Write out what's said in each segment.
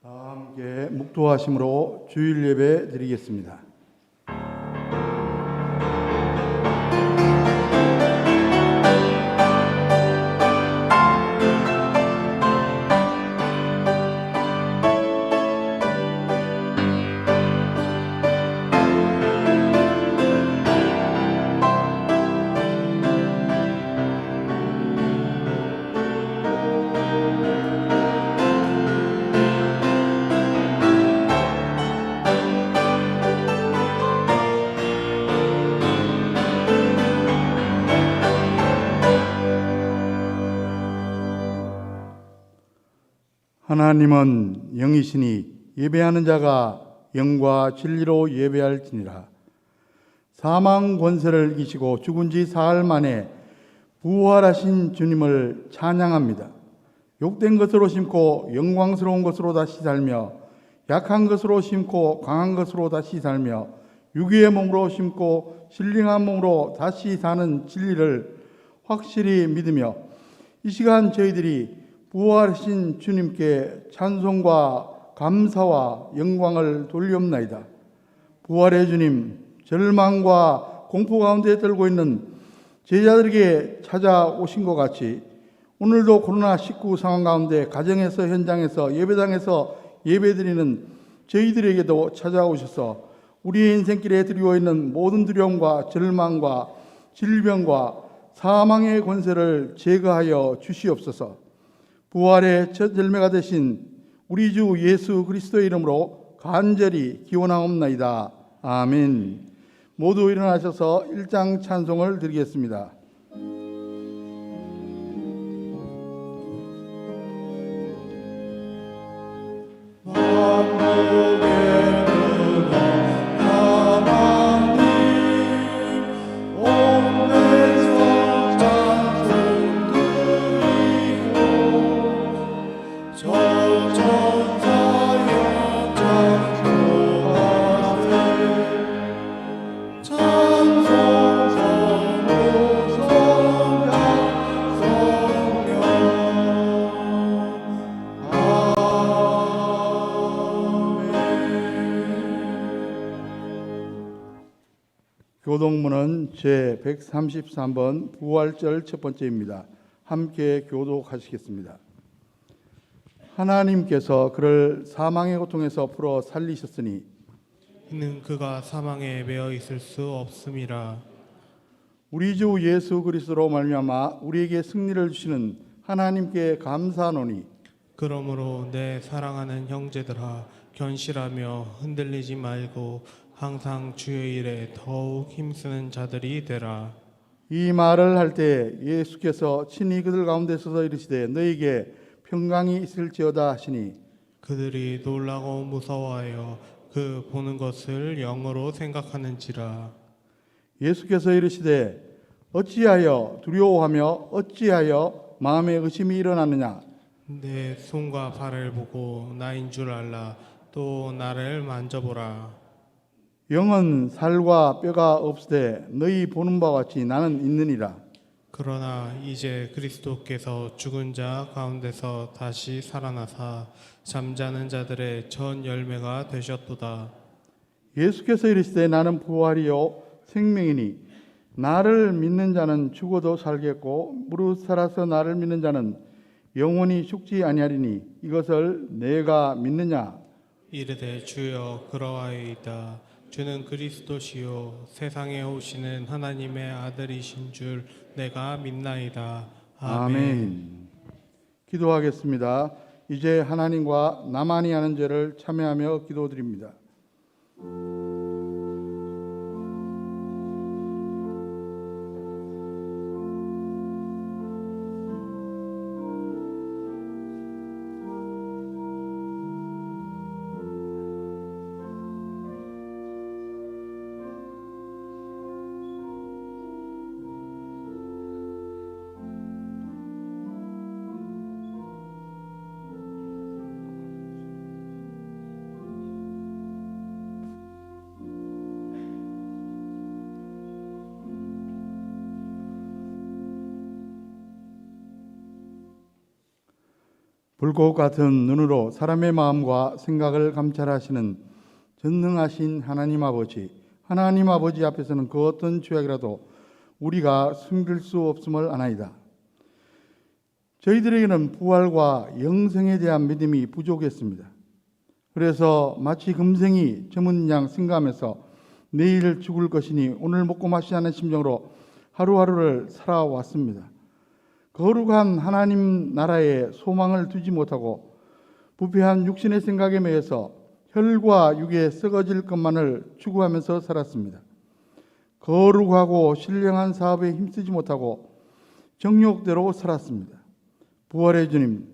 다 함께 묵도하심으로 주일 예배 드리겠습니다. 하나님은 영이시니 예배하는 자가 영과 진리로 예배할지니라. 사망 권세를 이기시고 죽은 지 사흘 만에 부활하신 주님을 찬양합니다. 욕된 것으로 심고 영광스러운 것으로 다시 살며 약한 것으로 심고 강한 것으로 다시 살며 육의 몸으로 심고 신령한 몸으로 다시 사는 진리를 확실히 믿으며 이 시간 저희들이 부활하신 주님께 찬송과 감사와 영광을 돌리옵나이다. 부활의 주님, 절망과 공포 가운데 떨고 있는 제자들에게 찾아오신 것 같이 오늘도 코로나19 상황 가운데 가정에서, 현장에서, 예배당에서 예배드리는 저희들에게도 찾아오셔서 우리의 인생길에 드리고 있는 모든 두려움과 절망과 질병과 사망의 권세를 제거하여 주시옵소서. 부활의 첫 열매가 되신 우리 주 예수 그리스도의 이름으로 간절히 기원하옵나이다. 아멘. 모두 일어나셔서 1장 찬송을 드리겠습니다. 교독문은 제133번 부활절 첫 번째입니다. 함께 교독하시겠습니다. 하나님께서 그를 사망의 고통에서 풀어 살리셨으니 이는 그가 사망에 매어 있을 수 없음이라. 우리 주 예수 그리스도로 말미암아 우리에게 승리를 주시는 하나님께 감사하노니 그러므로 내 사랑하는 형제들아, 견실하며 흔들리지 말고 항상 주의 일에 더욱 힘쓰는 자들이 되라. 이 말을 할 때 예수께서 친히 그들 가운데 서서 이르시되 너희에게 평강이 있을지어다 하시니 그들이 놀라고 무서워하여 그 보는 것을 영으로 생각하는지라. 예수께서 이르시되 어찌하여 두려워하며 어찌하여 마음에 의심이 일어나느냐. 내 손과 발을 보고 나인 줄 알라. 또 나를 만져보라. 영은 살과 뼈가 없으되 너희 보는 바와 같이 나는 있느니라. 그러나 이제 그리스도께서 죽은 자 가운데서 다시 살아나사 잠자는 자들의 전 열매가 되셨도다. 예수께서 이르시되 나는 부활이요 생명이니 나를 믿는 자는 죽어도 살겠고 무릇 살아서 나를 믿는 자는 영원히 죽지 아니하리니 이것을 내가 믿느냐. 이르되 주여 그러하이다. 주는 그리스도시요 세상에 오시는 하나님의 아들이신 줄 내가 믿나이다. 아멘. 기도하겠습니다. 이제 하나님과 나만이 하는 죄를 참회하며 기도드립니다. 불꽃 같은 눈으로 사람의 마음과 생각을 감찰하시는 전능하신 하나님 아버지 앞에서는 그 어떤 죄악이라도 우리가 숨길 수 없음을 아나이다. 저희들에게는 부활과 영생에 대한 믿음이 부족했습니다. 그래서 마치 금생이 저문 양 생각하면서 내일 죽을 것이니 오늘 먹고 마시지 않은 심정으로 하루하루를 살아왔습니다. 거룩한 하나님 나라에 소망을 두지 못하고 부패한 육신의 생각에 매여서 혈과 육에 썩어질 것만을 추구하면서 살았습니다. 거룩하고 신령한 사업에 힘쓰지 못하고 정욕대로 살았습니다. 부활의 주님,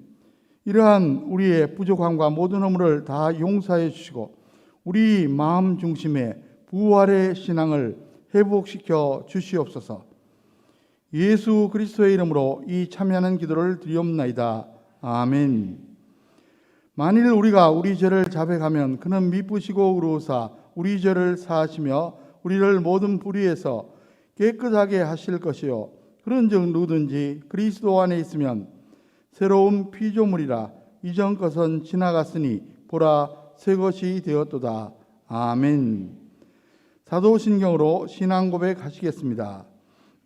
이러한 우리의 부족함과 모든 허물을 다 용서해 주시고 우리 마음 중심에 부활의 신앙을 회복시켜 주시옵소서. 예수 그리스도의 이름으로 이 참여하는 기도를 드리옵나이다. 아멘. 만일 우리가 우리 죄를 자백하면 그는 미쁘시고 의로우사 우리 죄를 사하시며 우리를 모든 불의에서 깨끗하게 하실 것이요 그런즉 누구든지 그리스도 안에 있으면 새로운 피조물이라 이전 것은 지나갔으니 보라 새 것이 되었도다. 아멘. 사도신경으로 신앙 고백하시겠습니다.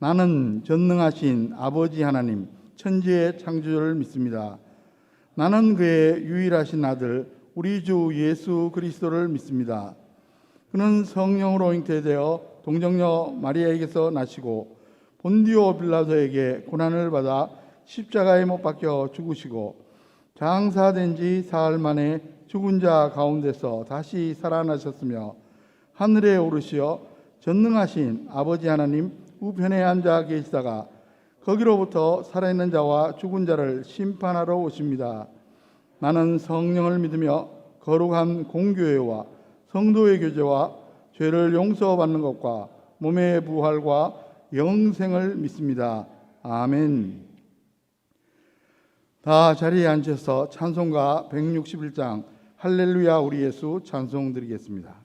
나는 전능하신 아버지 하나님 천지의 창조주를 믿습니다. 나는 그의 유일하신 아들 우리 주 예수 그리스도를 믿습니다. 그는 성령으로 잉태되어 동정녀 마리아에게서 나시고 본디오 빌라도에게 고난을 받아 십자가에 못 박혀 죽으시고 장사된 지 사흘 만에 죽은 자 가운데서 다시 살아나셨으며 하늘에 오르시어 전능하신 아버지 하나님 우편에 앉아 계시다가 거기로부터 살아있는 자와 죽은 자를 심판하러 오십니다. 나는 성령을 믿으며 거룩한 공교회와 성도의 교제와 죄를 용서받는 것과 몸의 부활과 영생을 믿습니다. 아멘. 다 자리에 앉아서 찬송가 161장 할렐루야 우리 예수 찬송 드리겠습니다.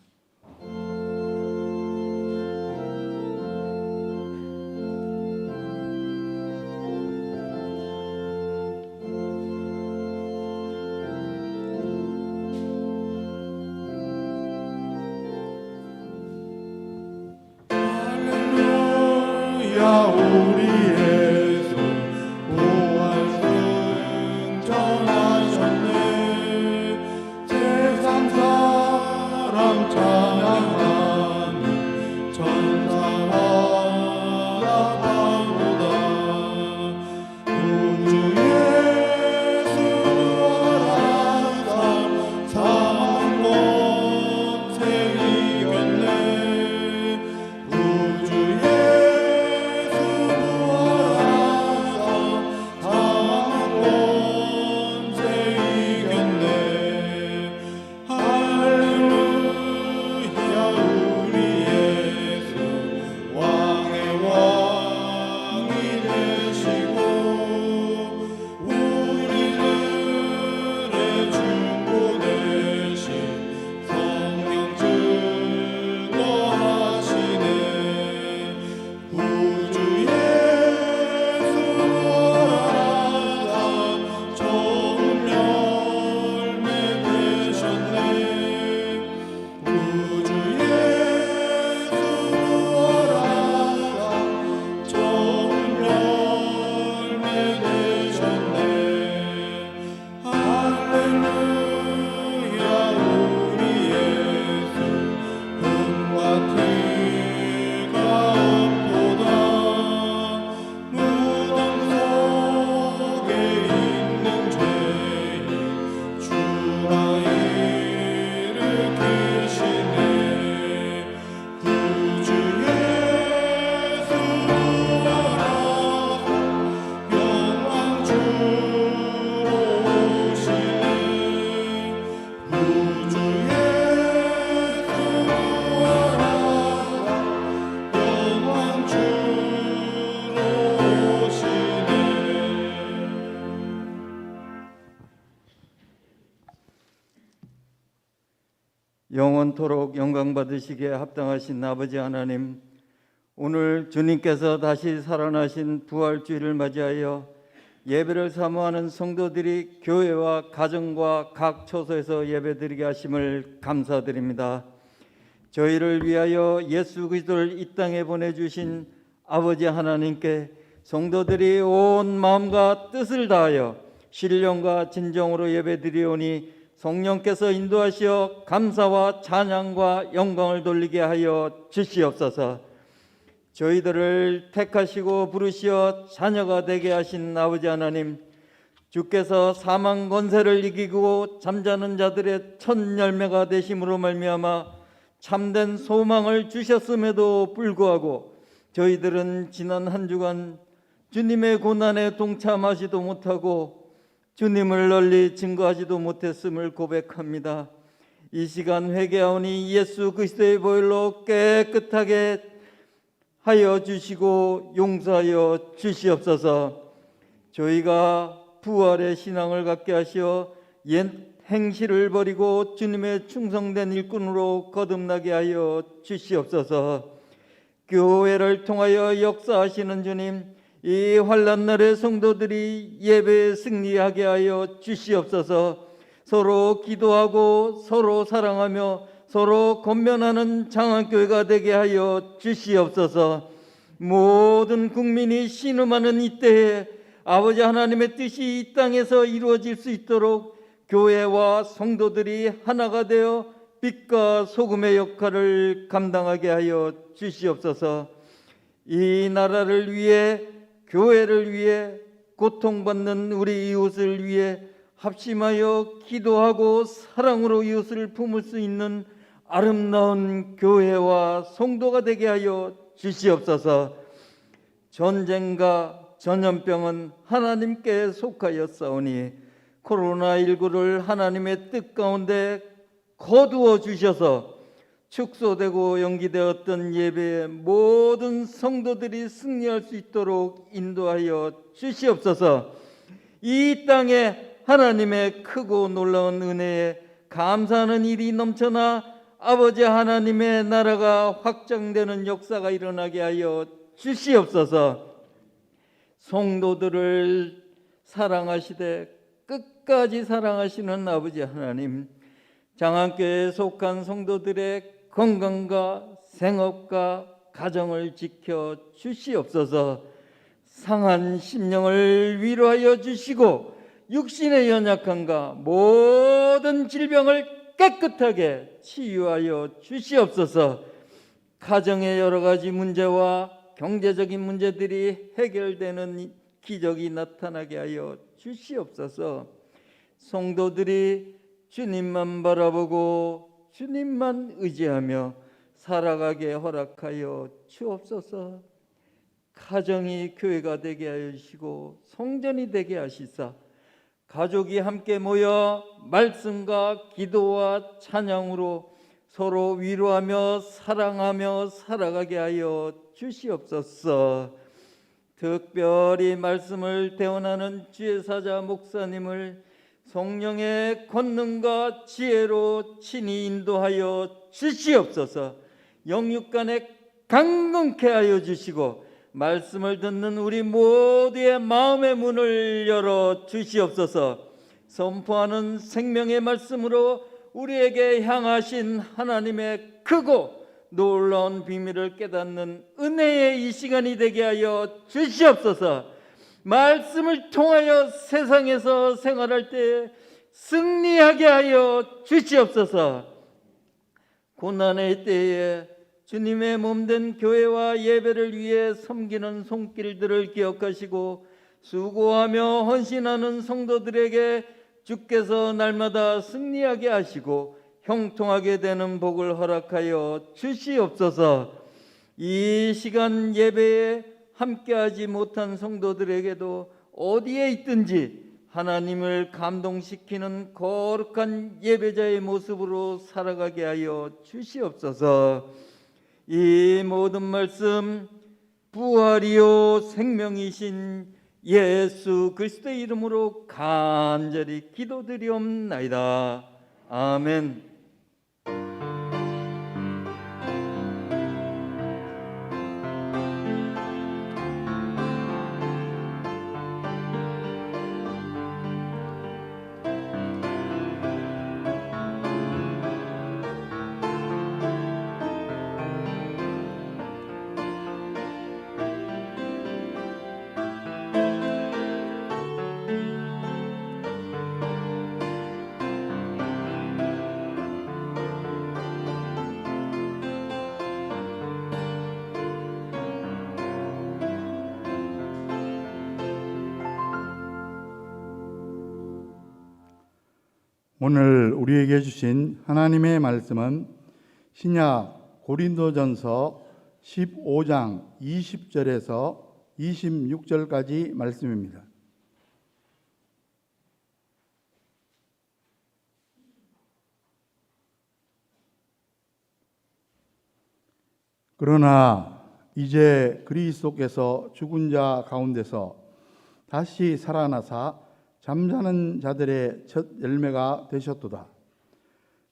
우리 예수 부활승 전하셨네. 세상 사람 찬양하는 천사와 나가보다 우주 예수 부활하사 사망 권세 이겼네. 우주 영원토록 영광 받으시기에 합당하신 아버지 하나님, 오늘 주님께서 다시 살아나신 부활주일을 맞이하여 예배를 사모하는 성도들이 교회와 가정과 각 처소에서 예배드리게 하심을 감사드립니다. 저희를 위하여 예수 그리스도를 이 땅에 보내주신 아버지 하나님께 성도들이 온 마음과 뜻을 다하여 신령과 진정으로 예배드리오니 성령께서 인도하시어 감사와 찬양과 영광을 돌리게 하여 주시옵소서. 저희들을 택하시고 부르시어 자녀가 되게 하신 아버지 하나님, 주께서 사망 권세를 이기고 잠자는 자들의 첫 열매가 되심으로 말미암아 참된 소망을 주셨음에도 불구하고 저희들은 지난 한 주간 주님의 고난에 동참하지도 못하고 주님을 널리 증거하지도 못했음을 고백합니다. 이 시간 회개하오니 예수 그리스도의 보혈로 깨끗하게 하여 주시고 용서하여 주시옵소서. 저희가 부활의 신앙을 갖게 하시어 옛 행실을 버리고 주님의 충성된 일꾼으로 거듭나게 하여 주시옵소서. 교회를 통하여 역사하시는 주님, 이 환난날의 성도들이 예배에 승리하게 하여 주시옵소서. 서로 기도하고 서로 사랑하며 서로 권면하는 장안교회가 되게 하여 주시옵소서. 모든 국민이 신음하는 이때에 아버지 하나님의 뜻이 이 땅에서 이루어질 수 있도록 교회와 성도들이 하나가 되어 빛과 소금의 역할을 감당하게 하여 주시옵소서. 이 나라를 위해, 교회를 위해, 고통받는 우리 이웃을 위해 합심하여 기도하고 사랑으로 이웃을 품을 수 있는 아름다운 교회와 성도가 되게 하여 주시옵소서. 전쟁과 전염병은 하나님께 속하였사오니 코로나19를 하나님의 뜻 가운데 거두어 주셔서 축소되고 연기되었던 예배에 모든 성도들이 승리할 수 있도록 인도하여 주시옵소서. 이 땅에 하나님의 크고 놀라운 은혜에 감사하는 일이 넘쳐나 아버지 하나님의 나라가 확장되는 역사가 일어나게 하여 주시옵소서. 성도들을 사랑하시되 끝까지 사랑하시는 아버지 하나님, 장안교회에 속한 성도들의 건강과 생업과 가정을 지켜 주시옵소서. 상한 심령을 위로하여 주시고 육신의 연약함과 모든 질병을 깨끗하게 치유하여 주시옵소서. 가정의 여러 가지 문제와 경제적인 문제들이 해결되는 기적이 나타나게 하여 주시옵소서. 성도들이 주님만 바라보고 주님만 의지하며 살아가게 허락하여 주옵소서. 가정이 교회가 되게 하시고 성전이 되게 하시사 가족이 함께 모여 말씀과 기도와 찬양으로 서로 위로하며 사랑하며 살아가게 하여 주시옵소서. 특별히 말씀을 대언하는 주의사자 목사님을 성령의 권능과 지혜로 친히 인도하여 주시옵소서. 영육간에 강건케 하여 주시고 말씀을 듣는 우리 모두의 마음의 문을 열어 주시옵소서. 선포하는 생명의 말씀으로 우리에게 향하신 하나님의 크고 놀라운 비밀을 깨닫는 은혜의 이 시간이 되게 하여 주시옵소서. 말씀을 통하여 세상에서 생활할 때 승리하게 하여 주시옵소서. 고난의 때에 주님의 몸된 교회와 예배를 위해 섬기는 손길들을 기억하시고 수고하며 헌신하는 성도들에게 주께서 날마다 승리하게 하시고 형통하게 되는 복을 허락하여 주시옵소서. 이 시간 예배에 함께하지 못한 성도들에게도 어디에 있든지 하나님을 감동시키는 거룩한 예배자의 모습으로 살아가게 하여 주시옵소서. 이 모든 말씀 부활이요 생명이신 예수 그리스도의 이름으로 간절히 기도드리옵나이다. 아멘. 오늘 우리에게 주신 하나님의 말씀은 신약 고린도전서 15장 20절에서 26절까지 말씀입니다. 그러나 이제 그리스도께서 죽은 자 가운데서 다시 살아나사 잠자는 자들의 첫 열매가 되셨도다.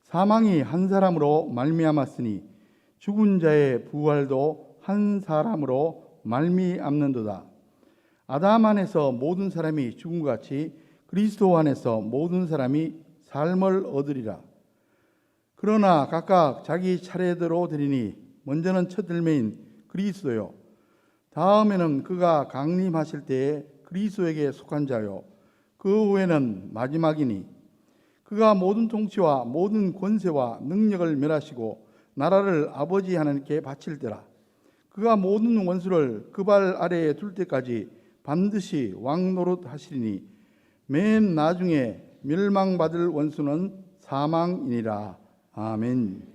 사망이 한 사람으로 말미암았으니 죽은 자의 부활도 한 사람으로 말미암는도다. 아담 안에서 모든 사람이 죽은 것 같이 그리스도 안에서 모든 사람이 삶을 얻으리라. 그러나 각각 자기 차례대로 되리니 먼저는 첫 열매인 그리스도요, 다음에는 그가 강림하실 때에 그리스도에게 속한 자요, 그 후에는 마지막이니 그가 모든 통치와 모든 권세와 능력을 멸하시고 나라를 아버지 하나님께 바칠 때라. 그가 모든 원수를 그 발 아래에 둘 때까지 반드시 왕 노릇하시리니 맨 나중에 멸망받을 원수는 사망이니라. 아멘.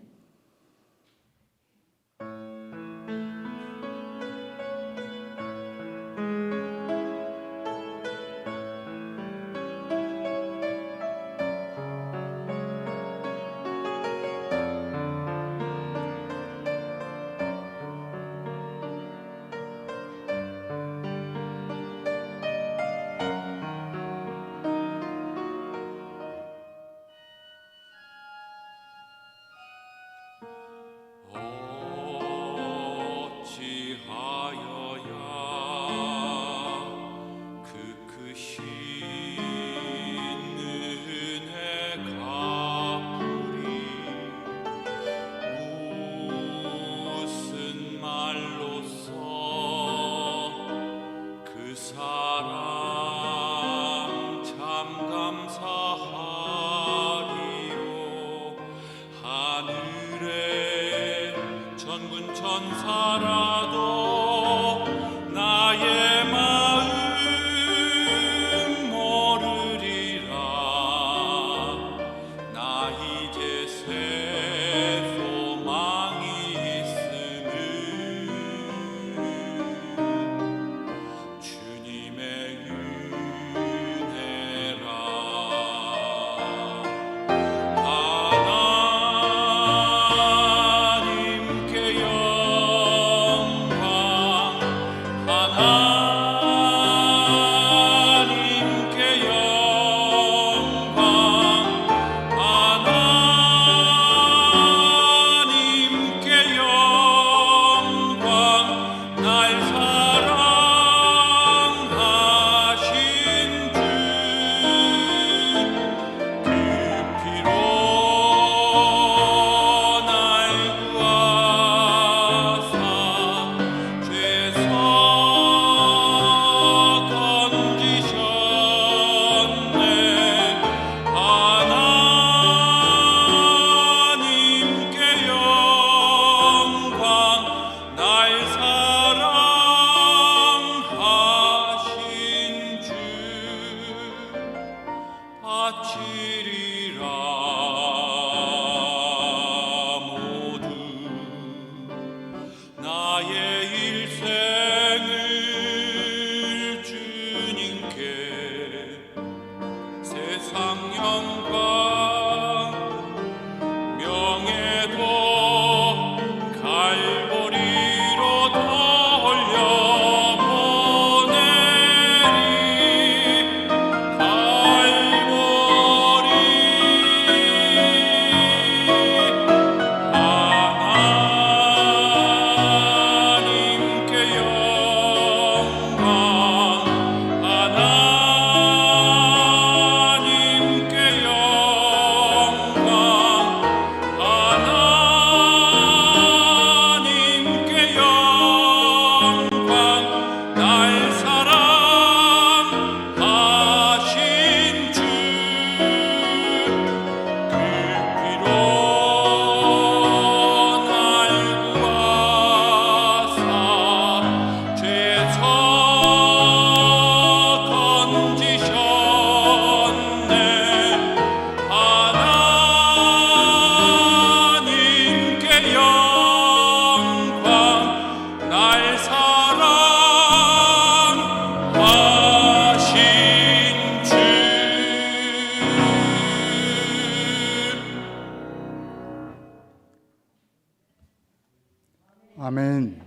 아멘.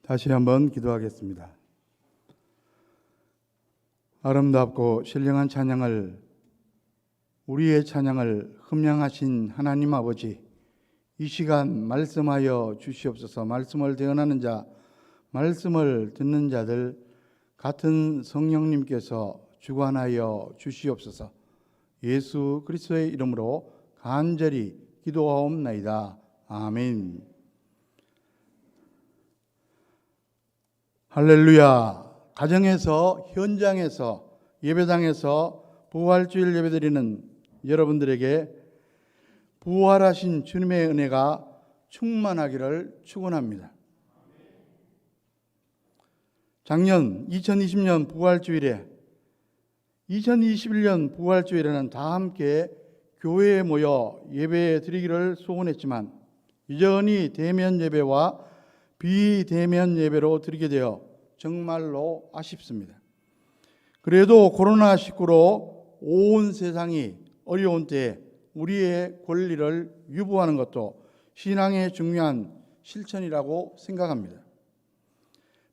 다시 한번 기도하겠습니다. 아름답고 신령한 찬양을, 우리의 찬양을 흠양하신 하나님 아버지, 이 시간 말씀하여 주시옵소서. 말씀을 대언하는 자, 말씀을 듣는 자들 같은 성령님께서 주관하여 주시옵소서. 예수 그리스도의 이름으로 간절히 기도하옵나이다. 아멘. 할렐루야. 가정에서, 현장에서, 예배당에서 부활주일 예배드리는 여러분들에게 부활하신 주님의 은혜가 충만하기를 축원합니다. 작년 2020년 부활주일에 2021년 부활주일에는 다 함께 교회에 모여 예배 드리기를 소원했지만 여전히 대면 예배와 비대면 예배로 드리게 되어 정말로 아쉽습니다. 그래도 코로나19로 온 세상이 어려운 때에 우리의 권리를 유보하는 것도 신앙의 중요한 실천이라고 생각합니다.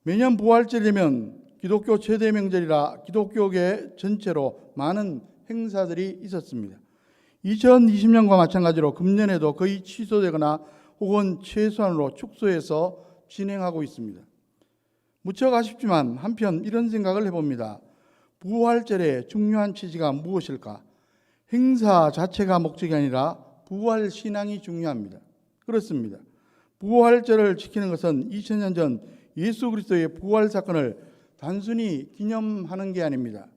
매년 부활절 되면 기독교 최대 명절이라 기독교계 전체로 많은 행사들이 있었습니다. 2020년과 마찬가지로 금년에도 거의 취소되거나 혹은 최소한으로 축소해서 진행하고 있습니다. 무척 아쉽지만 한편 이런 생각을 해봅니다. 부활절의 중요한 취지가 무엇일까? 행사 자체가 목적이 아니라 부활 신앙이 중요합니다. 그렇습니다. 부활절을 지키는 것은 2000년 전 예수 그리스도의 부활 사건을 단순히 기념하는 게 아닙니다.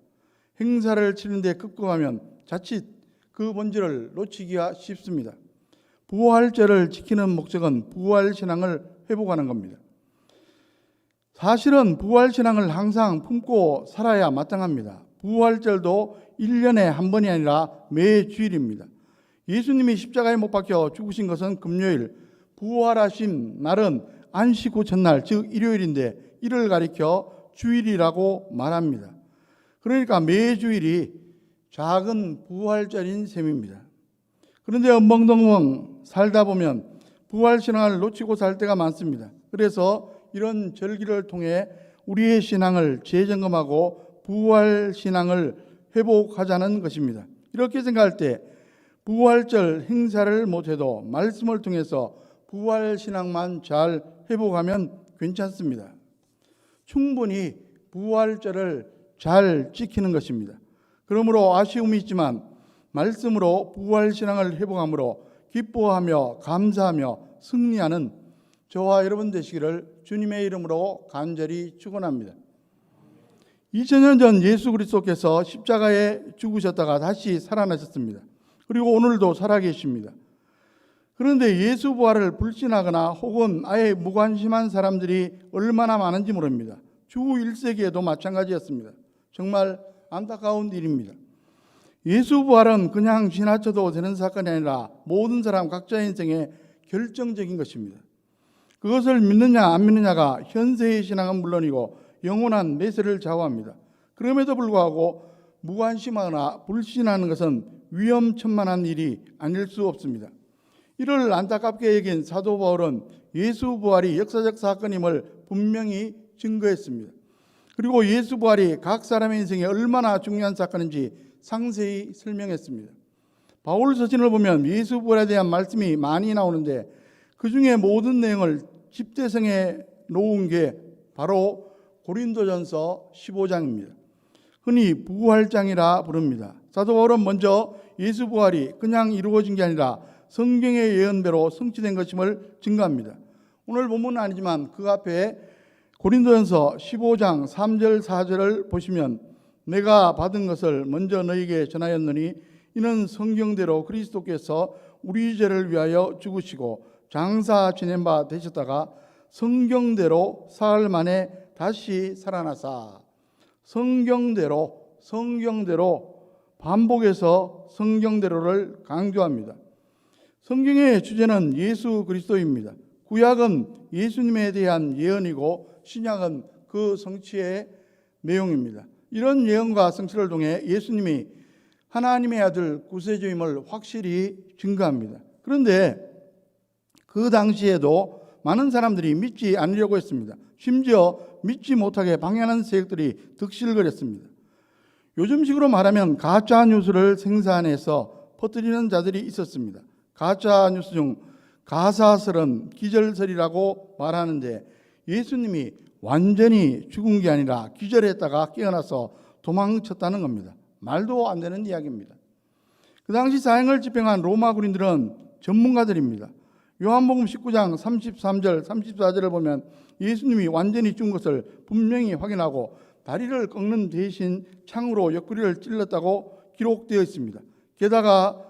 행사를 치는데 급급하면 자칫 그 본질을 놓치기가 쉽습니다. 부활절을 지키는 목적은 부활 신앙을 회복하는 겁니다. 사실은 부활 신앙을 항상 품고 살아야 마땅합니다. 부활절도 1년에 한 번이 아니라 매 주일입니다. 예수님이 십자가에 못 박혀 죽으신 것은 금요일, 부활하신 날은 안식 후 첫날, 즉 일요일인데 이를 가리켜 주일이라고 말합니다. 그러니까 매 주일이 작은 부활절인 셈입니다. 그런데 엉벙덩벙 살다 보면 부활 신앙을 놓치고 살 때가 많습니다. 그래서 이런 절기를 통해 우리의 신앙을 재점검하고 부활 신앙을 회복하자는 것입니다. 이렇게 생각할 때 부활절 행사를 못해도 말씀을 통해서 부활 신앙만 잘 회복하면 괜찮습니다. 충분히 부활절을 잘 지키는 것입니다. 그러므로 아쉬움이 있지만 말씀으로 부활 신앙을 회복함으로 기뻐하며 감사하며 승리하는 저와 여러분 되시기를 주님의 이름으로 간절히 축원합니다. 2000년 전 예수 그리스도께서 십자가에 죽으셨다가 다시 살아나셨습니다. 그리고 오늘도 살아계십니다. 그런데 예수 부활을 불신하거나 혹은 아예 무관심한 사람들이 얼마나 많은지 모릅니다. 주 1세기에도 마찬가지였습니다. 정말 안타까운 일입니다. 예수 부활은 그냥 지나쳐도 되는 사건이 아니라 모든 사람 각자의 인생에 결정적인 것입니다. 그것을 믿느냐 안 믿느냐가 현세의 신앙은 물론이고 영원한 매세를 좌우합니다. 그럼에도 불구하고 무관심하거나 불신하는 것은 위험천만한 일이 아닐 수 없습니다. 이를 안타깝게 여긴 사도 바울은 예수 부활이 역사적 사건임을 분명히 증거했습니다. 그리고 예수 부활이 각 사람의 인생에 얼마나 중요한 사건인지 상세히 설명했습니다. 바울 서신을 보면 예수 부활에 대한 말씀이 많이 나오는데 그 중에 모든 내용을 집대성에 놓은 게 바로 고린도전서 15장입니다. 흔히 부활장이라 부릅니다. 사도 바울은 먼저 예수 부활이 그냥 이루어진 게 아니라 성경의 예언대로 성취된 것임을 증거합니다. 오늘 본문은 아니지만 그 앞에 고린도전서 15장 3절 4절을 보시면 내가 받은 것을 먼저 너희에게 전하였느니 이는 성경대로 그리스도께서 우리 죄를 위하여 죽으시고 장사 지낸 바 되셨다가 성경대로 사흘 만에 다시 살아나사. 성경대로 반복해서 성경대로를 강조합니다. 성경의 주제는 예수 그리스도입니다. 구약은 예수님에 대한 예언이고 신약은 그 성취의 내용입니다. 이런 예언과 성취를 통해 예수님이 하나님의 아들 구세주임을 확실히 증거합니다. 그런데 그 당시에도 많은 사람들이 믿지 않으려고 했습니다. 심지어 믿지 못하게 방해하는 세력들이 득실거렸습니다. 요즘식으로 말하면 가짜 뉴스를 생산해서 퍼뜨리는 자들이 있었습니다. 가짜 뉴스 중 가사설은 기절설이라고 말하는데 예수님이 완전히 죽은 게 아니라 기절했다가 깨어나서 도망쳤다는 겁니다. 말도 안 되는 이야기입니다. 그 당시 사형을 집행한 로마 군인들은 전문가들입니다. 요한복음 19장 33절 34절을 보면 예수님이 완전히 죽은 것을 분명히 확인하고 다리를 꺾는 대신 창으로 옆구리를 찔렀다고 기록되어 있습니다. 게다가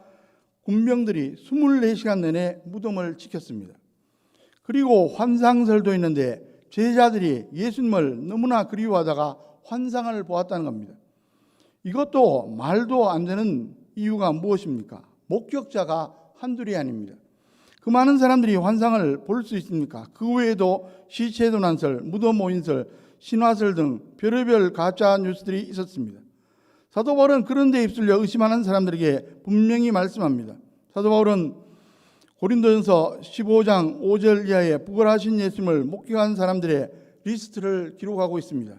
군병들이 24시간 내내 무덤을 지켰습니다. 그리고 환상설도 있는데 제자들이 예수님을 너무나 그리워하다가 환상을 보았다는 겁니다. 이것도 말도 안 되는 이유가 무엇입니까? 목격자가 한둘이 아닙니다. 그 많은 사람들이 환상을 볼 수 있습니까? 그 외에도 시체도난설, 무덤 오인설, 신화설 등 별의별 가짜 뉴스들이 있었습니다. 사도 바울은 그런 데 입술려 의심하는 사람들에게 분명히 말씀합니다. 사도 바울은 고린도전서 15장 5절 이하에 부활하신 예수님을 목격한 사람들의 리스트를 기록하고 있습니다.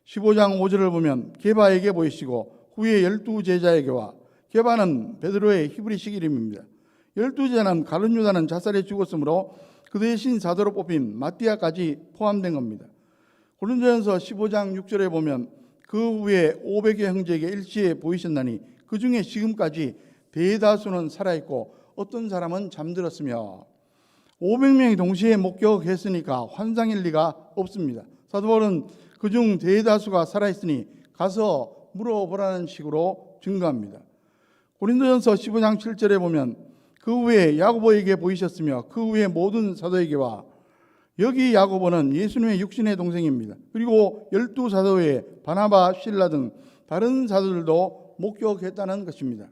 15장 5절을 보면 게바에게 보이시고 후에 12제자에게와, 게바는 베드로의 히브리식 이름입니다. 12제자는 가룟 유다는 자살에 죽었으므로 그 대신 사도로 뽑힌 마띠아까지 포함된 겁니다. 고린도전서 15장 6절에 보면 그 후에 500여 형제에게 일시에 보이셨나니 그 중에 지금까지 대다수는 살아있고 어떤 사람은 잠들었으며, 500명이 동시에 목격했으니까 환상일 리가 없습니다. 사도 바울은 그중 대다수가 살아있으니 가서 물어보라는 식으로 증거합니다. 고린도전서 15장 7절에 보면 그 후에 야고보에게 보이셨으며 그 후에 모든 사도에게와, 여기 야고보는 예수님의 육신의 동생입니다. 그리고 12사도 외에 바나바, 실라 등 다른 사도들도 목격했다는 것입니다.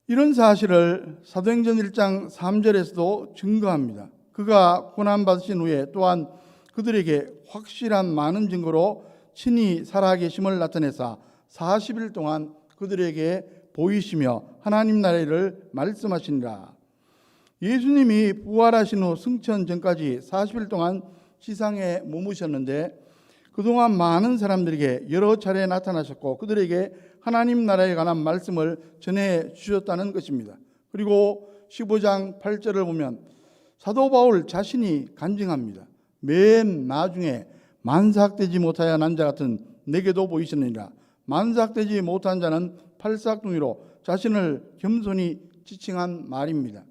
이런 사실을 사도행전 1장 3절에서도 증거합니다. 그가 고난받으신 후에 또한 그들에게 확실한 많은 증거로 친히 살아계심을 나타내사 40일 동안 그들에게 보이시며 하나님 나라를 말씀하시니라. 예수님이 부활하신 후 승천 전까지 40일 동안 지상에 머무셨는데 그동안 많은 사람들에게 여러 차례 나타나셨고 그들에게 하나님 나라에 관한 말씀을 전해 주셨다는 것입니다. 그리고 15장 8절을 보면 사도 바울 자신이 간증합니다. 맨 나중에 만삭되지 못하여 난 자 같은 내게도 보이셨느니라. 만삭되지 못한 자는 팔싹둥이로 자신을 겸손히 지칭한 말입니다.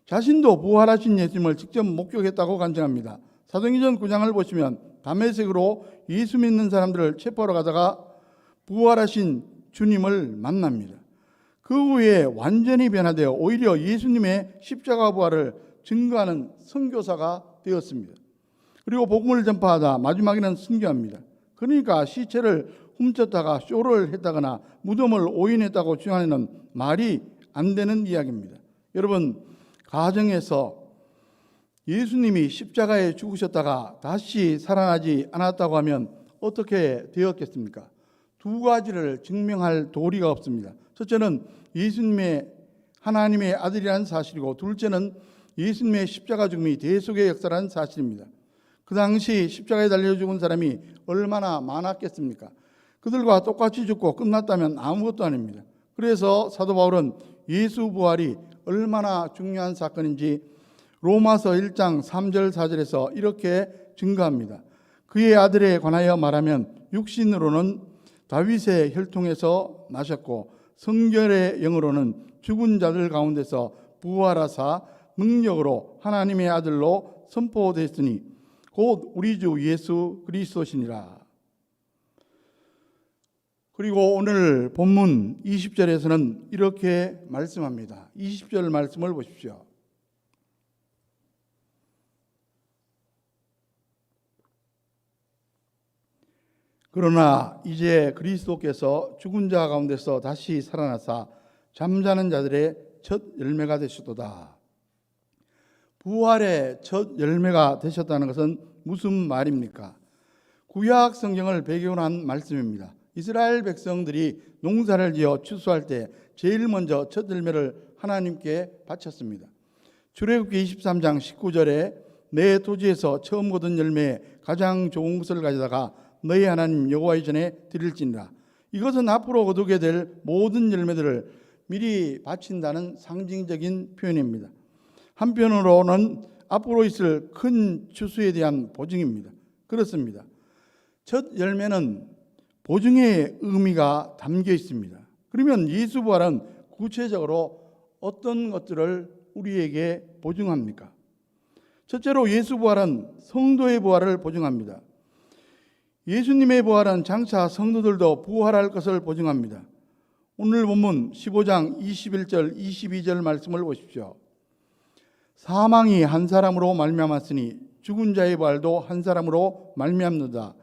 자신도 부활하신 예수님을 직접 목격했다고 간증합니다. 사도행전 9장을 보시면 다메섹으로 예수 믿는 사람들을 체포하러 가다가 부활하신 주님을 만납니다. 그 후에 완전히 변화되어 오히려 예수님의 십자가 부활을 증거하는 선교사가 되었습니다. 그리고 복음을 전파하다 마지막에는 순교합니다. 그러니까 시체를 훔쳤다가 쇼를 했다거나 무덤을 오인했다고 주장하는 말이 안 되는 이야기입니다. 여러분, 가정에서 예수님이 십자가에 죽으셨다가 다시 살아나지 않았다고 하면 어떻게 되었겠습니까? 두 가지를 증명할 도리가 없습니다. 첫째는 예수님의 하나님의 아들이라는 사실이고, 둘째는 예수님의 십자가 죽음이 대속의 역사라는 사실입니다. 그 당시 십자가에 달려 죽은 사람이 얼마나 많았겠습니까? 그들과 똑같이 죽고 끝났다면 아무것도 아닙니다. 그래서 사도 바울은 예수 부활이 얼마나 중요한 사건인지 로마서 1장 3절 4절에서 이렇게 증거합니다. 그의 아들에 관하여 말하면 육신으로는 다윗의 혈통에서 나셨고 성결의 영으로는 죽은 자들 가운데서 부활하사 능력으로 하나님의 아들로 선포됐으니 곧 우리 주 예수 그리스도시니라. 그리고 오늘 본문 20절에서는 이렇게 말씀합니다. 20절 말씀을 보십시오. 그러나 이제 그리스도께서 죽은 자 가운데서 다시 살아나사 잠자는 자들의 첫 열매가 되셨도다. 부활의 첫 열매가 되셨다는 것은 무슨 말입니까? 구약 성경을 배경으로 한 말씀입니다. 이스라엘 백성들이 농사를 지어 추수할 때 제일 먼저 첫 열매를 하나님께 바쳤습니다. 출애굽기 23장 19절에 내 토지에서 처음 거둔 열매에 가장 좋은 것을 가져다가 너희 하나님 여호와의 전에 드릴지니라. 이것은 앞으로 거두게 될 모든 열매들을 미리 바친다는 상징적인 표현입니다. 한편으로는 앞으로 있을 큰 추수에 대한 보증입니다. 그렇습니다. 첫 열매는 보증의 의미가 담겨 있습니다. 그러면 예수 부활은 구체적으로 어떤 것들을 우리에게 보증합니까? 첫째로 예수 부활은 성도의 부활을 보증합니다. 예수님의 부활은 장차 성도들도 부활할 것을 보증합니다. 오늘 본문 15장 21절 22절 말씀을 보십시오. 사망이 한 사람으로 말미암았으니 죽은 자의 부활도 한 사람으로 말미암는다.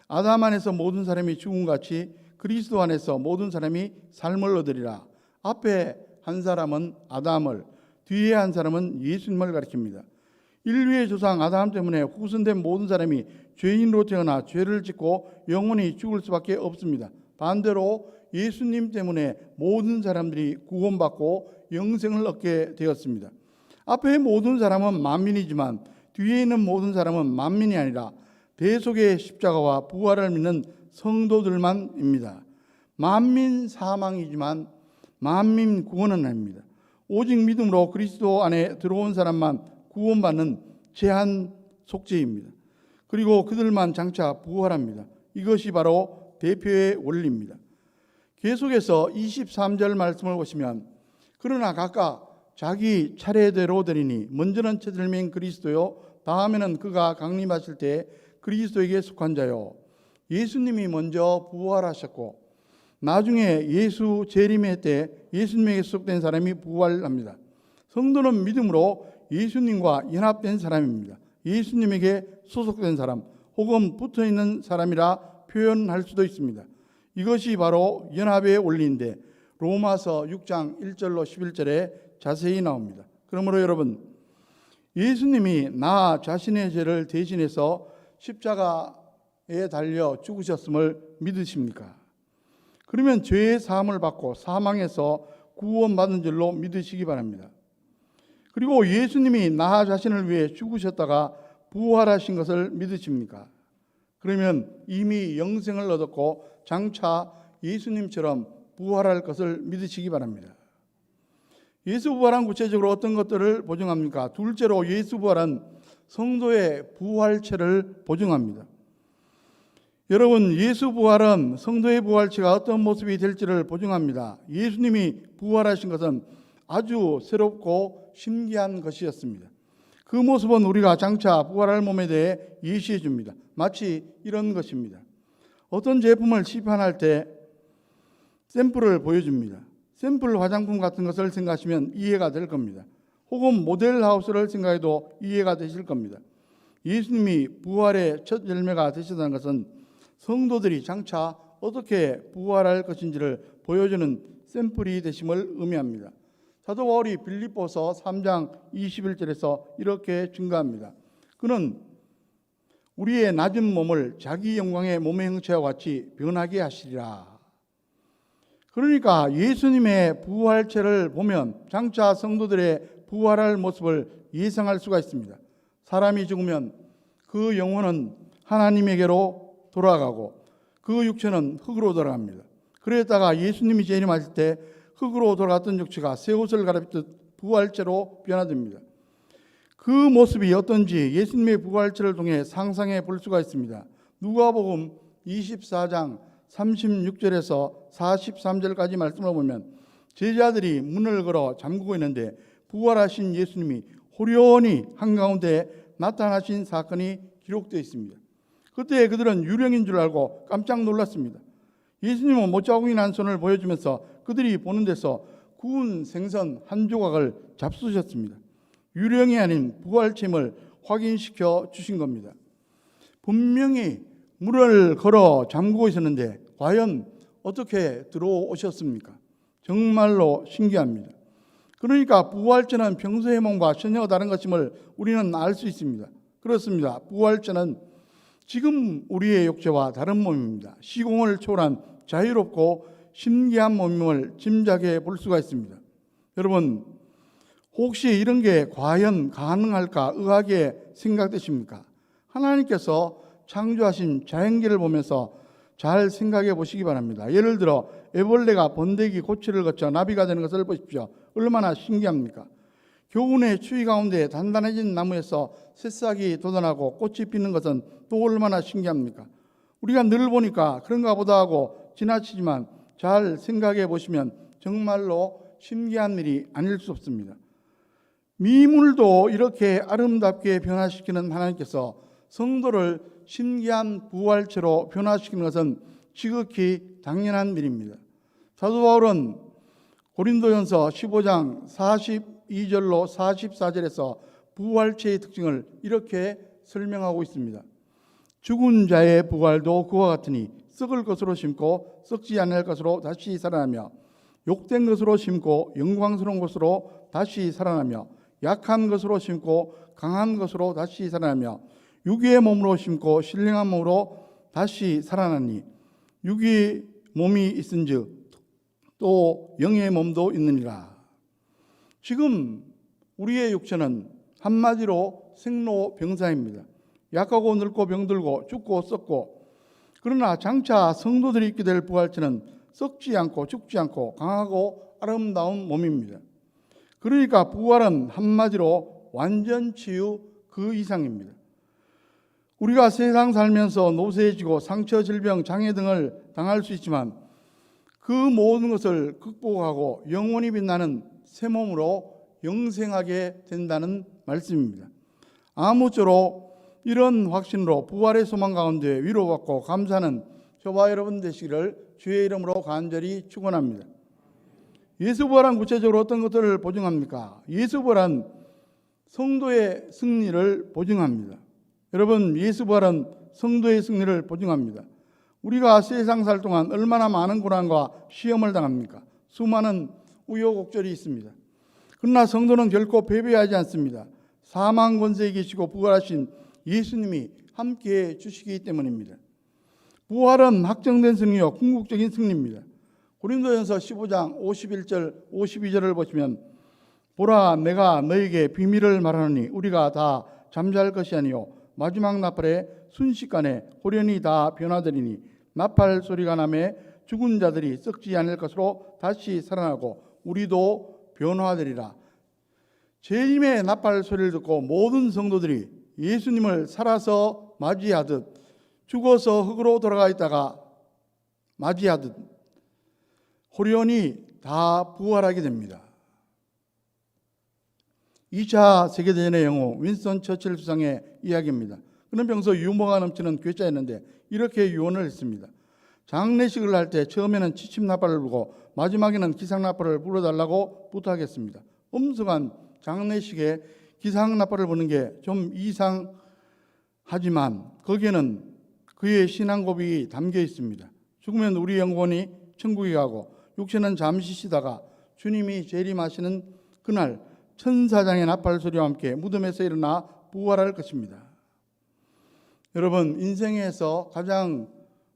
아담 안에서 모든 사람이 죽음같이 그리스도 안에서 모든 사람이 삶을 얻으리라. 앞에 한 사람은 아담을, 뒤에 한 사람은 예수님을 가리킵니다. 인류의 조상 아담 때문에 후손된 모든 사람이 죄인으로 태어나 죄를 짓고 영원히 죽을 수밖에 없습니다. 반대로 예수님 때문에 모든 사람들이 구원받고 영생을 얻게 되었습니다. 앞에 모든 사람은 만민이지만 뒤에 있는 모든 사람은 만민이 아니라 대속의 십자가와 부활을 믿는 성도들만입니다. 만민 사망이지만 만민 구원은 아닙니다. 오직 믿음으로 그리스도 안에 들어온 사람만 구원받는 제한 속죄입니다. 그리고 그들만 장차 부활합니다. 이것이 바로 대표의 원리입니다. 계속해서 23절 말씀을 보시면 그러나 각각 자기 차례대로 되리니 먼저는 첫 열매인 그리스도요 다음에는 그가 강림하실 때 그리스도에게 속한 자요. 예수님이 먼저 부활하셨고 나중에 예수 재림의 때 예수님에게 속된 사람이 부활합니다. 성도는 믿음으로 예수님과 연합된 사람입니다. 예수님에게 소속된 사람 혹은 붙어있는 사람이라 표현할 수도 있습니다. 이것이 바로 연합의 원리인데 로마서 6장 1절로 11절에 자세히 나옵니다. 그러므로 여러분, 예수님이 나 자신의 죄를 대신해서 십자가에 달려 죽으셨음을 믿으십니까? 그러면 죄의 사함을 받고 사망에서 구원받은 줄로 믿으시기 바랍니다. 그리고 예수님이 나 자신을 위해 죽으셨다가 부활하신 것을 믿으십니까? 그러면 이미 영생을 얻었고 장차 예수님처럼 부활할 것을 믿으시기 바랍니다. 예수 부활은 구체적으로 어떤 것들을 보증합니까? 둘째로 예수 부활은 성도의 부활체를 보증합니다. 여러분, 예수 부활은 성도의 부활체가 어떤 모습이 될지를 보증합니다. 예수님이 부활하신 것은 아주 새롭고 신기한 것이었습니다. 그 모습은 우리가 장차 부활할 몸에 대해 예시해 줍니다. 마치 이런 것입니다. 어떤 제품을 시판할 때 샘플을 보여줍니다. 샘플 화장품 같은 것을 생각하시면 이해가 될 겁니다. 혹은 모델하우스를 생각해도 이해가 되실 겁니다. 예수님이 부활의 첫 열매가 되시다는 것은 성도들이 장차 어떻게 부활할 것인지를 보여주는 샘플이 되심을 의미합니다. 사도 바울이 빌립보서 3장 21절에서 이렇게 증거합니다. 그는 우리의 낮은 몸을 자기 영광의 몸의 형체와 같이 변하게 하시리라. 그러니까 예수님의 부활체를 보면 장차 성도들의 부활할 모습을 예상할 수가 있습니다. 사람이 죽으면 그 영혼은 하나님에게로 돌아가고 그 육체는 흙으로 돌아갑니다. 그랬다가 예수님이 재림하실 때 흙으로 돌아갔던 육체가 새 옷을 갈아입듯 부활체로 변화됩니다. 그 모습이 어떤지 예수님의 부활체를 통해 상상해 볼 수가 있습니다. 누가복음 24장 36절에서 43절까지 말씀을 보면 제자들이 문을 걸어 잠그고 있는데 부활하신 예수님이 호련히 한가운데 나타나신 사건이 기록되어 있습니다. 그때 그들은 유령인 줄 알고 깜짝 놀랐습니다. 예수님은 못자국이 난 손을 보여주면서 그들이 보는 데서 구운 생선 한 조각을 잡수셨습니다. 유령이 아닌 부활체임을 확인시켜 주신 겁니다. 분명히 문을 걸어 잠그고 있었는데 과연 어떻게 들어오셨습니까? 정말로 신기합니다. 그러니까 부활체는 평소의 몸과 전혀 다른 것임을 우리는 알 수 있습니다. 그렇습니다. 부활체는 지금 우리의 육체와 다른 몸입니다. 시공을 초월한 자유롭고 신기한 몸임을 짐작해 볼 수가 있습니다. 여러분, 혹시 이런 게 과연 가능할까 의아하게 생각되십니까? 하나님께서 창조하신 자연계를 보면서 잘 생각해 보시기 바랍니다. 예를 들어 애벌레가 번데기 고치를 거쳐 나비가 되는 것을 보십시오. 얼마나 신기합니까? 겨우내 추위 가운데 단단해진 나무에서 새싹이 돋아나고 꽃이 피는 것은 또 얼마나 신기합니까? 우리가 늘 보니까 그런가 보다 하고 지나치지만 잘 생각해 보시면 정말로 신기한 일이 아닐 수 없습니다. 미물도 이렇게 아름답게 변화시키는 하나님께서 성도를 신기한 부활체로 변화시키는 것은 지극히 당연한 일입니다. 사도 바울은 고린도전서 15장 42절로 44절에서 부활체의 특징을 이렇게 설명하고 있습니다. 죽은 자의 부활도 그와 같으니 썩을 것으로 심고 썩지 않을 것으로 다시 살아나며 욕된 것으로 심고 영광스러운 것으로 다시 살아나며 약한 것으로 심고 강한 것으로 다시 살아나며 육의 몸으로 심고 신령한 몸으로 다시 살아나니 육의 몸이 있은즉 또 영의 몸도 있느니라. 지금 우리의 육체는 한마디로 생로병사입니다. 약하고 늙고 병들고 죽고 썩고, 그러나 장차 성도들이 있게 될 부활체는 썩지 않고 죽지 않고 강하고 아름다운 몸입니다. 그러니까 부활은 한마디로 완전 치유 그 이상입니다. 우리가 세상 살면서 노쇠해지고 상처, 질병, 장애 등을 당할 수 있지만 그 모든 것을 극복하고 영원히 빛나는 새 몸으로 영생하게 된다는 말씀입니다. 아무쪼록 이런 확신으로 부활의 소망 가운데 위로받고 감사하는 저와 여러분 되시기를 주의 이름으로 간절히 축원합니다. 예수 부활은 구체적으로 어떤 것들을 보증합니까? 예수 부활은 성도의 승리를 보증합니다. 여러분, 예수 부활은 성도의 승리를 보증합니다. 우리가 세상 살 동안 얼마나 많은 고난과 시험을 당합니까? 수많은 우여곡절이 있습니다. 그러나 성도는 결코 패배하지 않습니다. 사망 권세에 계시고 부활하신 예수님이 함께해 주시기 때문입니다. 부활은 확정된 승리요 궁극적인 승리입니다. 고린도전서 15장 51절 52절을 보시면 보라, 내가 너에게 비밀을 말하노니 우리가 다 잠잘 것이 아니요 마지막 나팔에 순식간에 호련히 다 변화되리니 나팔 소리가 나매 죽은 자들이 썩지 않을 것으로 다시 살아나고 우리도 변화되리라. 재림의 나팔 소리를 듣고 모든 성도들이 예수님을 살아서 맞이하듯 죽어서 흙으로 돌아가 있다가 맞이하듯 호련히 다 부활하게 됩니다. 2차 세계대전의 영웅 윈스턴 처칠 수상의 이야기입니다. 그는 평소 유머가 넘치는 괴짜였는데 이렇게 유언을 했습니다. 장례식을 할 때 처음에는 취침나팔을 불고 마지막에는 기상나팔을 불어달라고 부탁했습니다. 엄숙한 장례식에 기상나팔을 부는 게 좀 이상하지만 거기에는 그의 신앙 고백이 담겨 있습니다. 죽으면 우리 영혼이 천국에 가고 육체는 잠시 쉬다가 주님이 재림하시는 그날 천사장의 나팔 소리와 함께 무덤에서 일어나 부활할 것입니다. 여러분, 인생에서 가장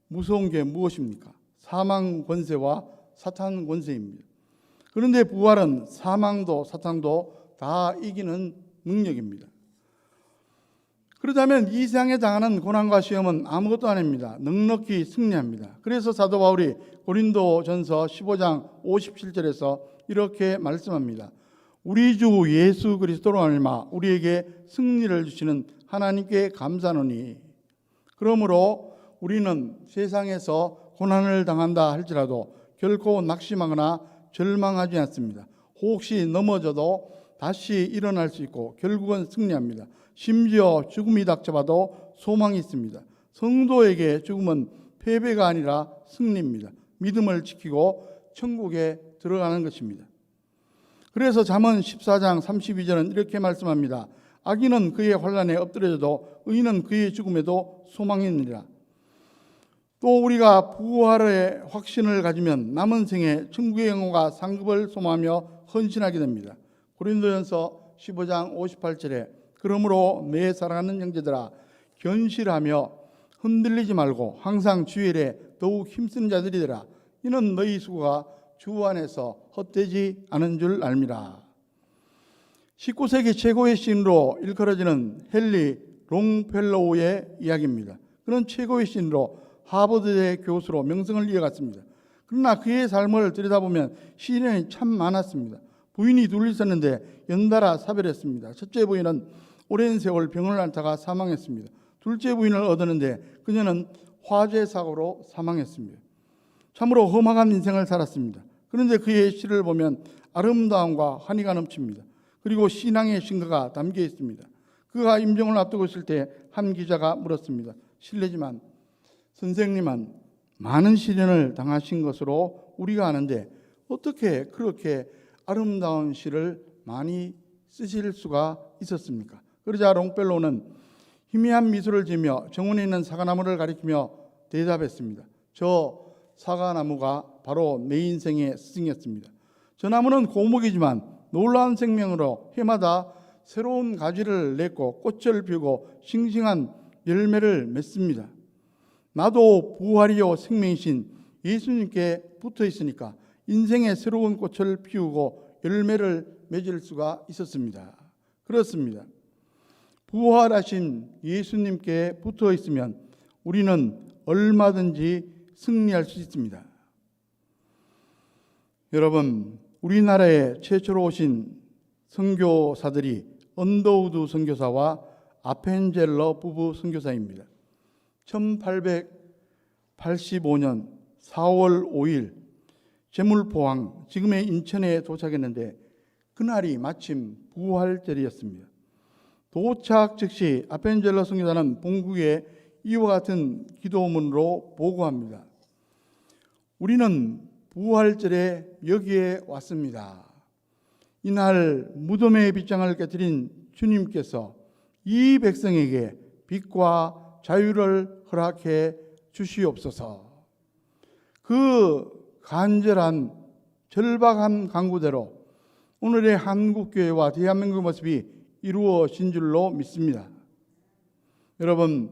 무서운 게 무엇입니까? 사망 권세와 사탄 권세입니다. 그런데 부활은 사망도 사탄도 다 이기는 능력입니다. 그렇다면 이 세상에 당하는 고난과 시험은 아무것도 아닙니다. 넉넉히 승리합니다. 그래서 사도 바울이 고린도전서 15장 57절에서 이렇게 말씀합니다. 우리 주 예수 그리스도로 말미암아 우리에게 승리를 주시는 하나님께 감사하노니 그러므로 우리는 세상에서 고난을 당한다 할지라도 결코 낙심하거나 절망하지 않습니다. 혹시 넘어져도 다시 일어날 수 있고 결국은 승리합니다. 심지어 죽음이 닥쳐봐도 소망이 있습니다. 성도에게 죽음은 패배가 아니라 승리입니다. 믿음을 지키고 천국에 들어가는 것입니다. 그래서 잠언 14장 32절은 이렇게 말씀합니다. 악인은 그의 환난에 엎드려져도 의인은 그의 죽음에도 소망이 있느니라. 또 우리가 부활의 확신을 가지면 남은 생에 천국의 영혼과 상급을 소망하며 헌신하게 됩니다. 고린도전서 15장 58절에 그러므로 내 사랑하는 형제들아 견실하며 흔들리지 말고 항상 주일에 더욱 힘쓰는 자들이 되라. 이는 너희 수고가 주 안에서 헛되지 않은 줄 알미라. 19세기 최고의 시인으로 일컬어지는 헨리 롱펠로우의 이야기입니다. 그는 최고의 시인으로 하버드대 교수로 명성을 이어갔습니다. 그러나 그의 삶을 들여다보면 시련이 참 많았습니다. 부인이 둘 있었는데 연달아 사별했습니다. 첫째 부인은 오랜 세월 병을 앓다가 사망했습니다. 둘째 부인을 얻었는데 그녀는 화재 사고로 사망했습니다. 참으로 험악한 인생을 살았습니다. 그런데 그의 시를 보면 아름다움과 환희가 넘칩니다. 그리고 신앙의 신가가 담겨 있습니다. 그가 임종을 앞두고 있을 때 한 기자가 물었습니다. 실례지만 선생님은 많은 시련을 당하신 것으로 우리가 아는데 어떻게 그렇게 아름다운 시를 많이 쓰실 수가 있었습니까? 그러자 롱펠로우는 희미한 미소를 지으며 정원에 있는 사과나무를 가리키며 대답했습니다. 저 사과나무가 바로 내 인생의 스승이었습니다. 저 나무는 고목이지만 놀라운 생명으로 해마다 새로운 가지를 냈고 꽃을 피우고 싱싱한 열매를 맺습니다. 나도 부활이요 생명이신 예수님께 붙어 있으니까 인생의 새로운 꽃을 피우고 열매를 맺을 수가 있었습니다. 그렇습니다. 부활하신 예수님께 붙어 있으면 우리는 얼마든지 승리할 수 있습니다. 여러분, 우리나라에 최초로 오신 선교사들이 언더우드 선교사와 아펜젤러 부부 선교사입니다. 1885년 4월 5일 제물포항, 지금의 인천에 도착했는데 그날이 마침 부활절이었습니다. 도착 즉시 아펜젤러 선교사는 본국에 이와 같은 기도문으로 보고합니다. 우리는 부활절에 여기에 왔습니다. 이날 무덤의 빗장을 깨뜨린 주님께서 이 백성에게 빛과 자유를 허락해 주시옵소서. 그 간절한 절박한 간구대로 오늘의 한국교회와 대한민국의 모습이 이루어진 줄로 믿습니다. 여러분,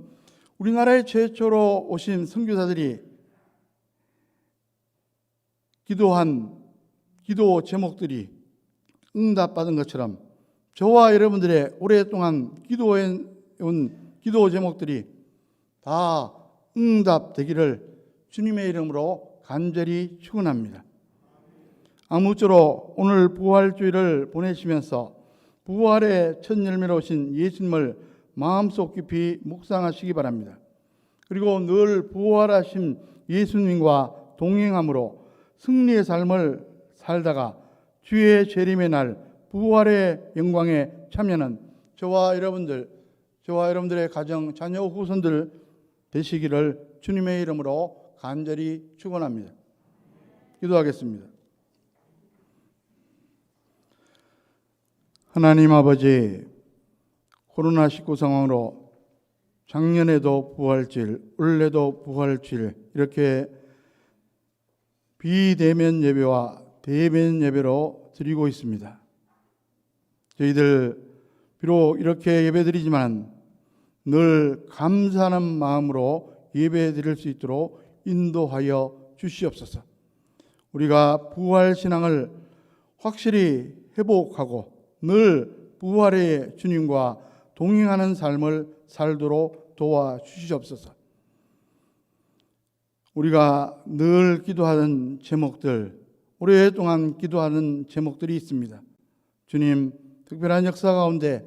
우리나라에 최초로 오신 선교사들이 기도한 기도 제목들이 응답받은 것처럼 저와 여러분들의 오랫동안 기도해온 기도 제목들이 다 응답되기를 주님의 이름으로 간절히 축원합니다. 아무쪼록 오늘 부활주일을 보내시면서 부활의 첫 열매로 오신 예수님을 마음속 깊이 묵상하시기 바랍니다. 그리고 늘 부활하신 예수님과 동행함으로 승리의 삶을 살다가 주의 재림의 날 부활의 영광에 참여하는 저와 여러분들의 가정, 자녀, 후손들 되시기를 주님의 이름으로 간절히 축원합니다. 기도하겠습니다. 하나님 아버지, 코로나19 상황으로 작년에도 부활주일, 올해도 부활주일 이렇게 비대면 예배와 대면 예배로 드리고 있습니다. 저희들 비록 이렇게 예배드리지만 늘 감사하는 마음으로 예배 드릴 수 있도록 인도하여 주시옵소서. 우리가 부활 신앙을 확실히 회복하고 늘 부활의 주님과 동행하는 삶을 살도록 도와주시옵소서. 우리가 늘 기도하는 제목들, 오랫동안 기도하는 제목들이 있습니다. 주님, 특별한 역사 가운데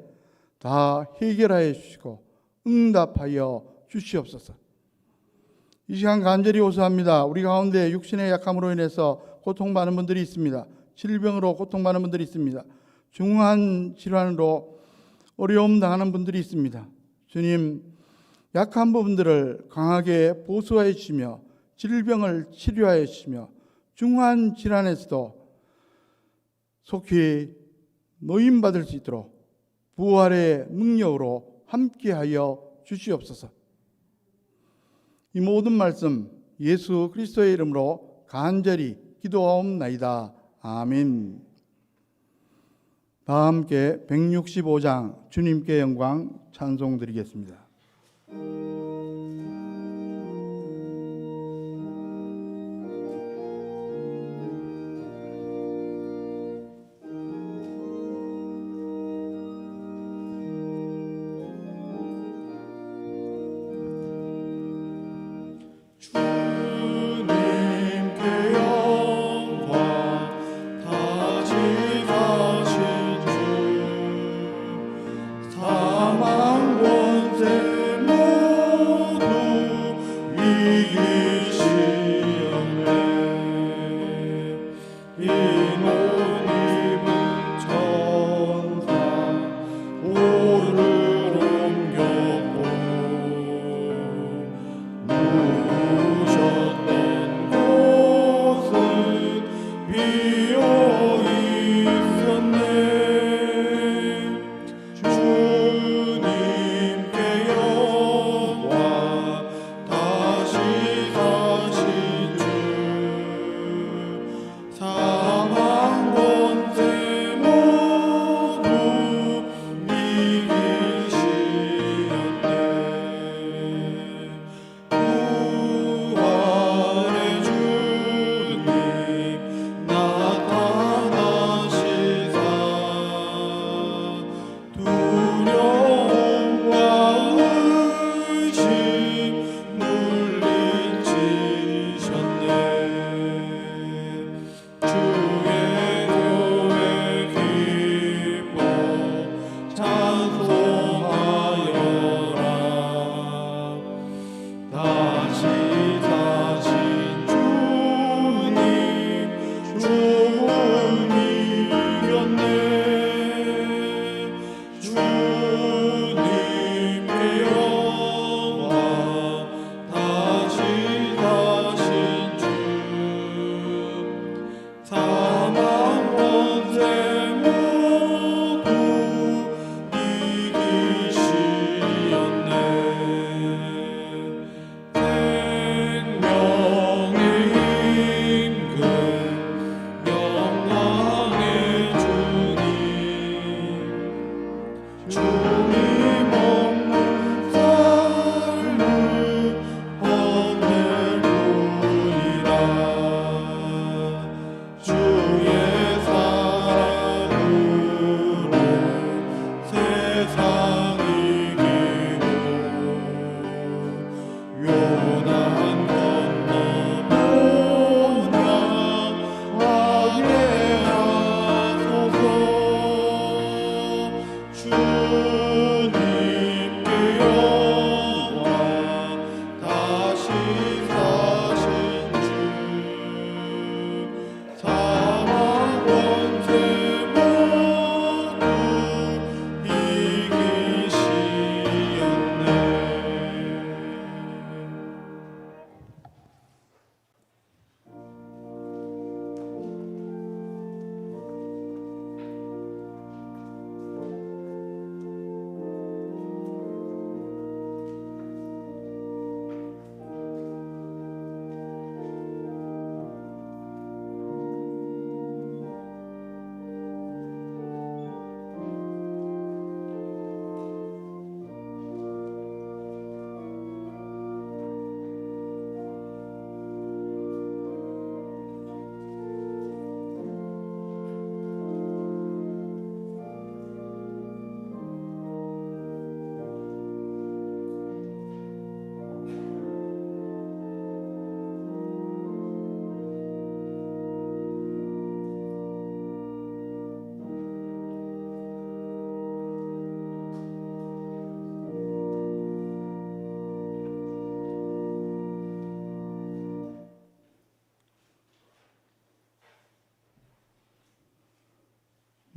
다 해결하여 주시고 응답하여 주시옵소서. 이 시간 간절히 호소합니다. 우리 가운데 육신의 약함으로 인해서 고통받는 분들이 있습니다. 질병으로 고통받는 분들이 있습니다. 중한 질환으로 어려움 당하는 분들이 있습니다. 주님, 약한 부분들을 강하게 보수하여 주시며 질병을 치료하여 주시며 중한 질환에서도 속히 노임받을 수 있도록 부활의 능력으로 함께하여 주시옵소서. 이 모든 말씀 예수 그리스도의 이름으로 간절히 기도하옵나이다. 아멘. 다 함께 165장 주님께 영광 찬송 드리겠습니다.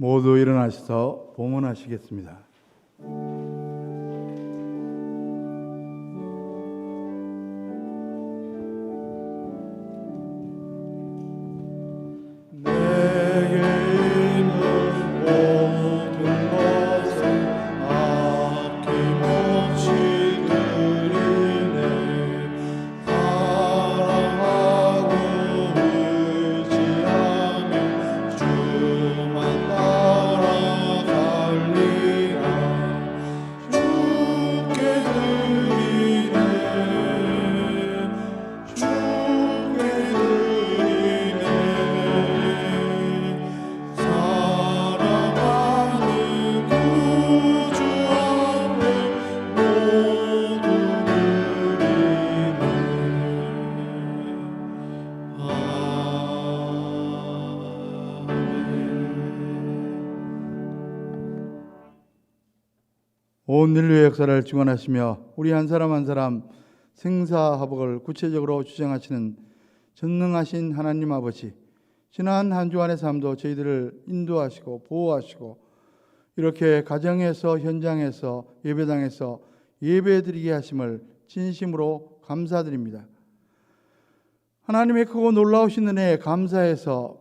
모두 일어나셔서 봉헌하시겠습니다. 온 인류의 역사를 주관하시며 우리 한 사람 한 사람 생사화복을 구체적으로 주장하시는 전능하신 하나님 아버지, 지난 한 주간의 삶도 저희들을 인도하시고 보호하시고 이렇게 가정에서 현장에서 예배당에서 예배드리게 하심을 진심으로 감사드립니다. 하나님의 크고 놀라우신 은혜에 감사해서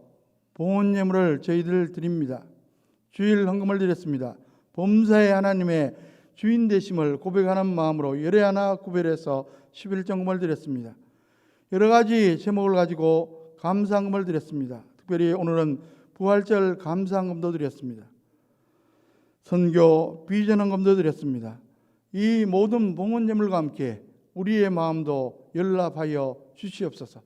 봉헌 예물을 저희들 드립니다. 주일 헌금을 드렸습니다. 범사의 하나님의 주인 되심을 고백하는 마음으로 열애 하나 구별해서 11정금을 드렸습니다. 여러 가지 제목을 가지고 감사헌금을 드렸습니다. 특별히 오늘은 부활절 감사헌금도 드렸습니다. 선교 비전헌금도 드렸습니다. 이 모든 봉헌 예물과 함께 우리의 마음도 연락하여 주시옵소서.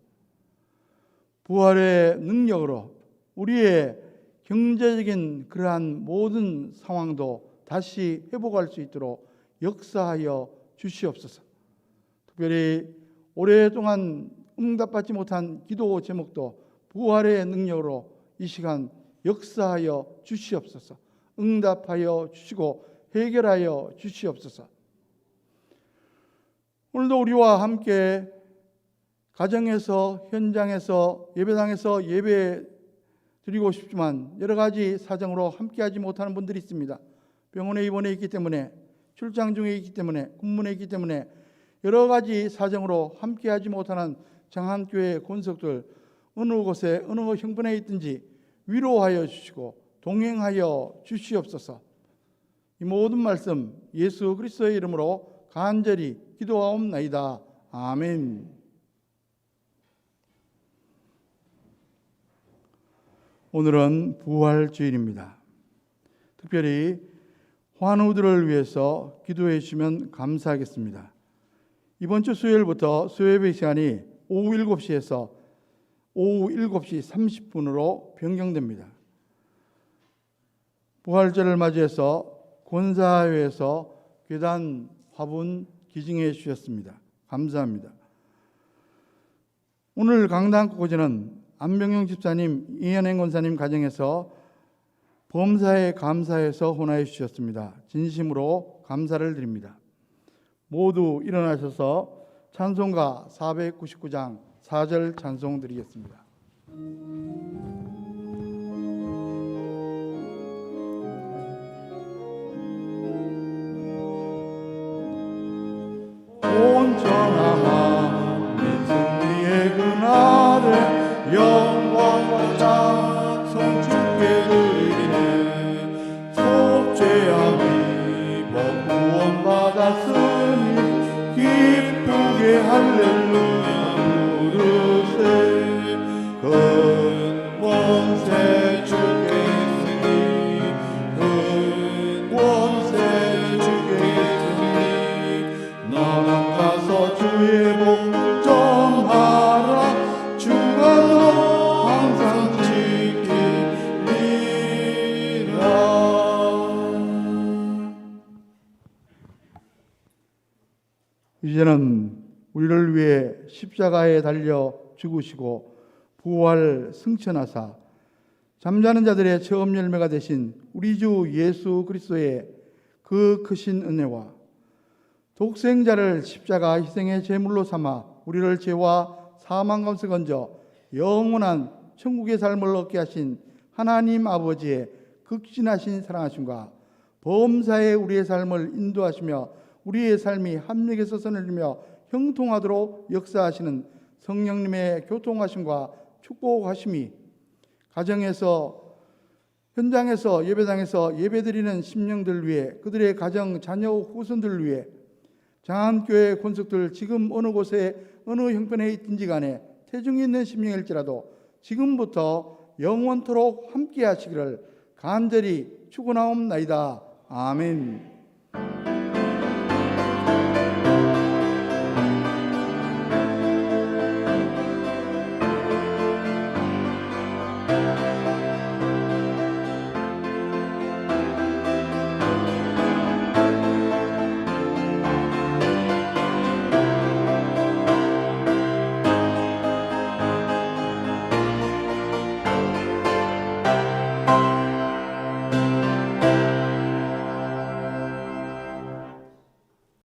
부활의 능력으로 우리의 경제적인 그러한 모든 상황도 다시 회복할 수 있도록 역사하여 주시옵소서. 특별히 오랫동안 응답받지 못한 기도 제목도 부활의 능력으로 이 시간 역사하여 주시옵소서. 응답하여 주시고 해결하여 주시옵소서. 오늘도 우리와 함께 가정에서 현장에서 예배당에서 예배 드리고 싶지만 여러 가지 사정으로 함께하지 못하는 분들이 있습니다. 병원에 입원해 있기 때문에, 출장 중에 있기 때문에, 군문에 있기 때문에 여러 가지 사정으로 함께하지 못하는 장한교회 권속들 어느 곳에 어느 형편에 있든지 위로하여 주시고 동행하여 주시옵소서. 이 모든 말씀 예수 그리스도의 이름으로 간절히 기도하옵나이다. 아멘. 오늘은 부활주일입니다. 특별히 환우들을 위해서 기도해 주시면 감사하겠습니다. 이번 주 수요일부터 수요예배 시간이 오후 7시에서 오후 7시 30분으로 변경됩니다. 부활절을 맞이해서 권사회에서 괴단 화분 기증해 주셨습니다. 감사합니다. 오늘 강단 고지는 안병영 집사님, 이현행 권사님 가정에서 범사에 감사해서 헌화해 주셨습니다. 진심으로 감사를 드립니다. 모두 일어나셔서 찬송가 499장 4절 찬송 드리겠습니다. 온전한 내 승리의 그날에 영광과 찬송 주께 드리네. 속죄함 입어 구원받았으니 기쁘게 할렐루야 부르세. 근원세 주께 있으니 근원세 주께 있으니 너는 가서 주의 복 전하라. 주가 너 항상 지키리라. 이제는 우리를 위해 십자가에 달려 죽으시고 부활 승천하사 잠자는 자들의 처음 열매가 되신 우리 주 예수 그리스도의 그 크신 은혜와 독생자를 십자가 희생의 제물로 삼아 우리를 죄와 사망 가운데서 건져 영원한 천국의 삶을 얻게 하신 하나님 아버지의 극진하신 사랑하심과 범사에 우리의 삶을 인도하시며 우리의 삶이 합력해서 선을 이루며 형통하도록 역사하시는 성령님의 교통하심과 축복하심이 가정에서 현장에서 예배당에서 예배드리는 심령들 위해 그들의 가정, 자녀, 후손들을 위해 장안교회 권속들 지금 어느 곳에 어느 형편에 있든지 간에 태중이 있는 심령일지라도 지금부터 영원토록 함께 하시기를 간절히 축원하옵나이다. 아멘.